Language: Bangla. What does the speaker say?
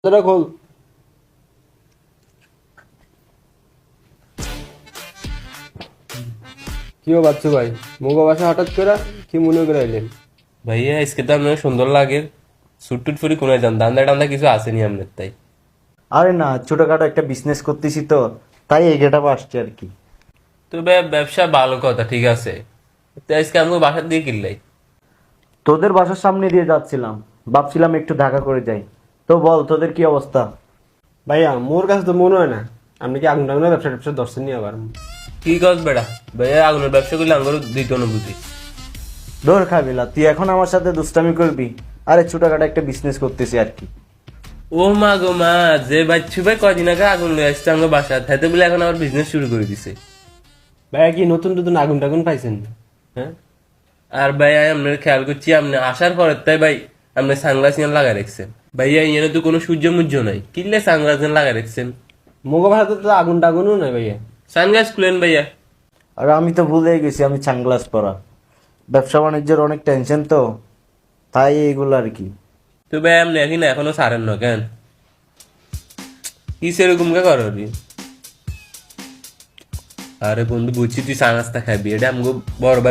তোরা খোল। কি ও বাচ্চু ভাই, মুগো বাসা হঠাৎ করে কি মনে করে এলেন? ভাইয়া আজকে তো আপনার সুন্দর লাগে। সুট টুট ফুরি কোনায় যান, দান্দা টান্দা কিছু আসেনি আপনার তাই? আরে না, ছোটখাটো একটা বিজনেস করতেছি তো, তাই এই গেটআপ আসছে আর কি। তো ব্যবসা ভালো কথা, ঠিক আছে। তো আজকে আমাকে বাসার দিয়ে কিনলাই। তোদের বাসার সামনে দিয়ে যাচ্ছিলাম, ভাবছিলাম একটু দেখা করে যাই। তো বল, তোদের কি অবস্থা? ভাইয়া মোর কাছে তো মনে হয় না আপনি কি আগুন টাগুনের ব্যবসা ট্যাবসা ধরছেন নি আবার। কি কস বেড়া? ভাইয়া আগুনের ব্যবসা করলে আঙ্গুর দিত না বুঝি। ধর খাবিলা, তুই এখন আমার সাথে দুষ্টামি করবি? আরে ছোটখাটো একটা বিজনেস করতেছি আর কি। ও মা গো মা, যে বাচ্চু ভাই কদিন আগে আগুন লয়ে আসছে আমার বাসা, তাইতে বলে এখন আবার বিজনেস শুরু করে দিছে। ভাইয়া কি নতুন নতুন আগুন টাগুন পাইছেন? হ্যাঁ, আর ভাই আপনার খেয়াল করছি আপনি আসার পরে তাই ভাই আপনি সানগ্লাস নিয়ে লাগাই রাখছেন। ভাইয়া এখানে তো কোনো সূর্য মুহ্য নাই, কিনলে সানগ্লাস নিয়ে লাগাই রাখছেন। মুগো বাসাতে তো আগুন টাগুনও নাই ভাইয়া। সানগ্লাস খুলেন ভাইয়া। আর আমি তো ভুলে গেছি আমি সানগ্লাস পরা। ব্যবসা বাণিজ্যের অনেক টেনশন তো, তাই এইগুলো আর কি। তো ভাই আপনি এখনো সারেন না কেন? কি সেরকম কে করো রে? আরে বন্ধু বুঝছি তুই চা নাস্তা খাবি, এটা আমাকে বড় ভাই